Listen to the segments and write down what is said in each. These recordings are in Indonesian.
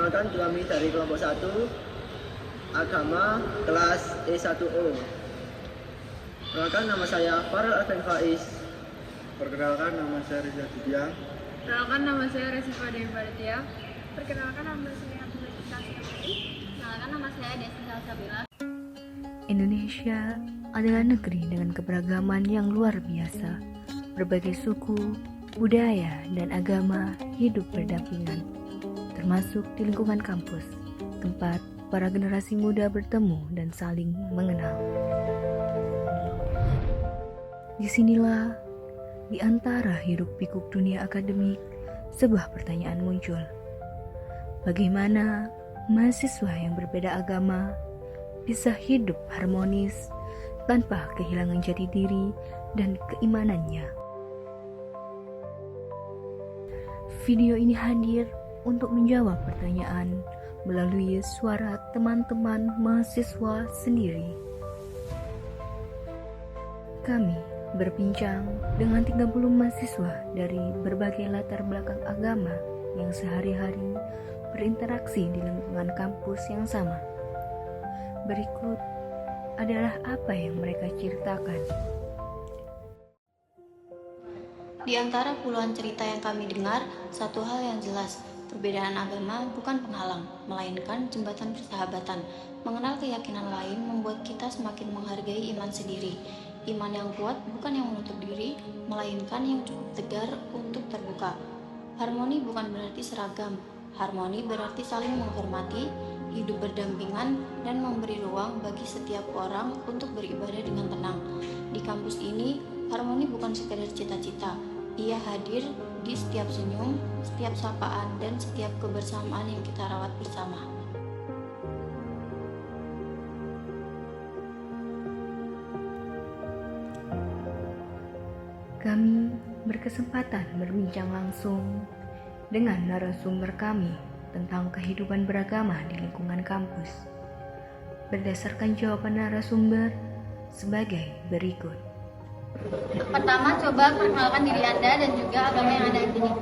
Perkenalkan, kami dari kelompok 1 agama kelas E1O. Perkenalkan, nama saya Farel Arfen Faiz. Perkenalkan, nama saya Riza Didiang. Perkenalkan, nama saya Resifa Dewi Baratia. Perkenalkan, nama saya Abdul Syamari. Perkenalkan, nama saya Desi Salsabila. Indonesia adalah negeri dengan keberagaman yang luar biasa. Berbagai suku, budaya, dan agama hidup berdampingan, termasuk di lingkungan kampus, tempat para generasi muda bertemu dan saling mengenal. Disinilah, di antara hiruk-pikuk dunia akademik, sebuah pertanyaan muncul. Bagaimana mahasiswa yang berbeda agama bisa hidup harmonis tanpa kehilangan jati diri dan keimanannya? Video ini hadir untuk menjawab pertanyaan melalui suara teman-teman mahasiswa sendiri. Kami berbincang dengan 30 mahasiswa dari berbagai latar belakang agama yang sehari-hari berinteraksi di lingkungan kampus yang sama. Berikut adalah apa yang mereka ceritakan. Di antara puluhan cerita yang kami dengar, satu hal yang jelas, perbedaan agama bukan penghalang, melainkan jembatan persahabatan. Mengenal keyakinan lain membuat kita semakin menghargai iman sendiri. Iman yang kuat bukan yang menutup diri, melainkan yang cukup tegar untuk terbuka. Harmoni bukan berarti seragam, harmoni berarti saling menghormati, hidup berdampingan, dan memberi ruang bagi setiap orang untuk beribadah dengan tenang. Di kampus ini, harmoni bukan sekedar cita-cita, ia hadir di setiap senyum, setiap sapaan, dan setiap kebersamaan yang kita rawat bersama. Kami berkesempatan berbincang langsung dengan narasumber kami tentang kehidupan beragama di lingkungan kampus. Berdasarkan jawaban narasumber sebagai berikut. Pertama, coba perkenalkan diri Anda dan juga agama yang Anda yakini.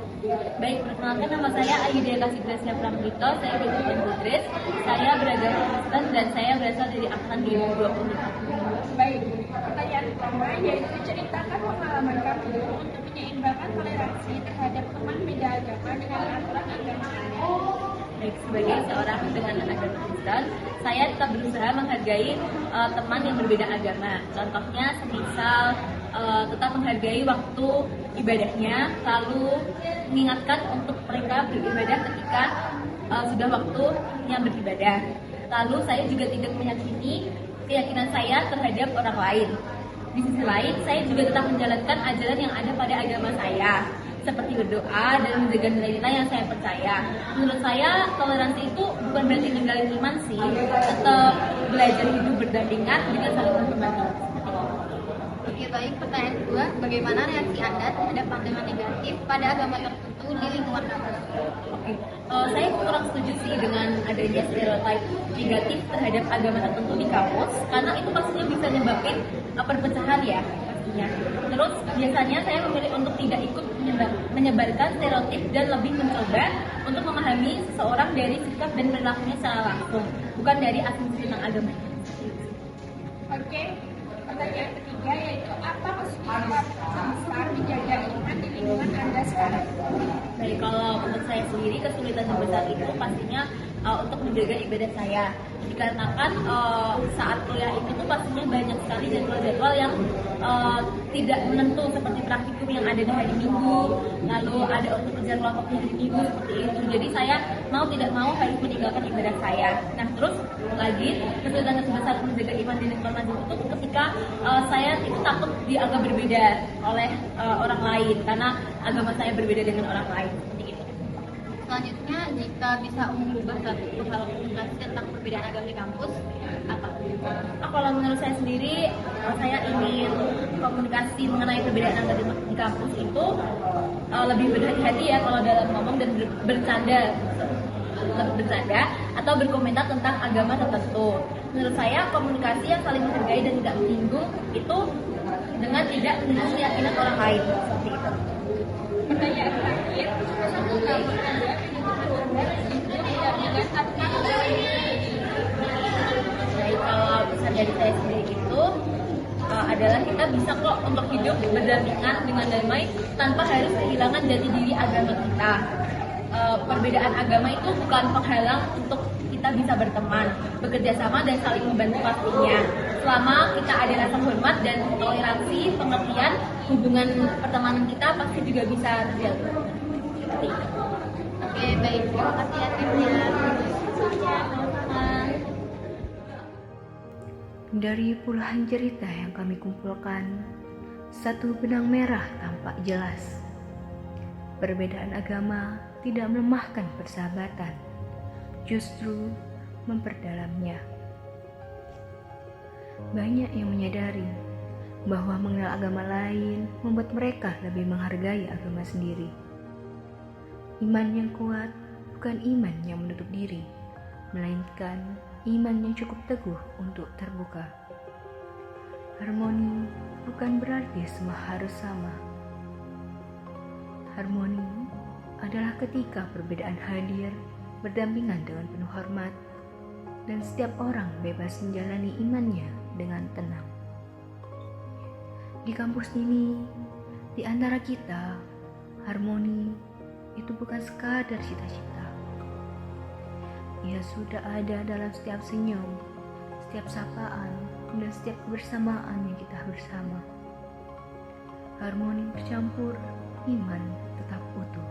Baik, perkenalkan, nama saya Ayudhya Kasih Pramdito, saya Bidang Budris, saya beragama Kristen dan saya berasal dari angkatan 2020. Baik, pertanyaan pertama yaitu ceritakan pengalaman kamu untuk menyeimbangkan toleransi terhadap teman beda agama dengan aturan agama Anda. Baik, sebagai seorang dengan agama Kristen, saya tetap berusaha menghargai teman yang berbeda agama. Contohnya, semisal tetap menghargai waktu ibadahnya, lalu mengingatkan untuk mereka beribadah ketika sudah waktunya beribadah. Lalu saya juga tidak meyakini keyakinan saya terhadap orang lain. Di sisi lain, saya juga tetap menjalankan ajaran yang ada pada agama saya, seperti berdoa dan menjaga nilai-nilai yang saya percaya. Menurut saya, toleransi itu bukan berarti ninggalin iman sih, tetap belajar hidup berdampingan dengan saling menghormati. Oke, baik. Pertanyaan kedua, bagaimana reaksi Anda terhadap pandangan negatif pada agama tertentu di lingkungan kampus? Oke, saya kurang setuju sih dengan adanya stereotip negatif terhadap agama tertentu di kampus, karena itu pastinya bisa nyebabin perpecahan ya pastinya. Terus biasanya saya memilih untuk tidak ikut menyebarkan stereotip dan lebih mencoba untuk memahami seseorang dari sikap dan perilakunya secara langsung, bukan dari asumsi tentang agamanya. Oke, pertanyaan ketiga yaitu apa kesulitan terbesar menjaga iman di lingkungan Anda sekarang? Jadi kalau menurut saya sendiri, kesulitan terbesar itu pastinya untuk menjaga ibadah saya. Dikarenakan saat kuliah ini tuh pastinya banyak sekali jadwal-jadwal yang tidak menentu, seperti praktikum yang ada di hari Minggu, lalu ada untuk kerja kelompok di hari Minggu seperti itu. Jadi saya mau tidak mau harus meninggalkan ibadah saya. Nah, terus lagi kesulitan terbesar menjaga iman di lingkungan masjid itu ketika saya itu takut dianggap berbeda oleh orang lain karena agama saya berbeda dengan orang lain seperti itu. Selanjutnya, jika bisa mengubah satu hal komunikasi tentang perbedaan agama di kampus, apa? Kalau menurut saya sendiri, saya ingin komunikasi mengenai perbedaan agama di kampus itu lebih berhati-hati ya kalau dalam ngomong dan bercanda atau berkomentar tentang agama tertentu. Menurut saya, komunikasi yang saling menghargai dan tidak menyinggung itu dengan tidak menyinggung keyakinan orang lain seperti itu. Pertanyaan terakhir, satu tahun Anda tidak kita bisa kok untuk hidup berdampingan dengan damai tanpa harus kehilangan jati diri agama kita. Perbedaan agama itu bukan penghalang untuk kita bisa berteman, bekerja sama dan saling membantu pastinya. Selama kita ada rasa hormat dan toleransi, pengertian, hubungan pertemanan kita pasti juga bisa terjalin. Seperti itu. Oke, baik. Terima kasih ya timnya. Dari puluhan cerita yang kami kumpulkan, satu benang merah tampak jelas. Perbedaan agama tidak melemahkan persahabatan, justru memperdalamnya. Banyak yang menyadari bahwa mengenal agama lain membuat mereka lebih menghargai agama sendiri. Iman yang kuat bukan iman yang menutup diri, melainkan iman yang cukup teguh untuk terbuka. Harmoni bukan berarti semua harus sama. Harmoni adalah ketika perbedaan hadir berdampingan dengan penuh hormat dan setiap orang bebas menjalani imannya dengan tenang. Di kampus ini, di antara kita, harmoni itu bukan sekadar cita-cita. Ia sudah ada dalam setiap senyum, setiap sapaan, dan setiap kebersamaan yang kita bersama. Harmoni bercampur, iman tetap utuh.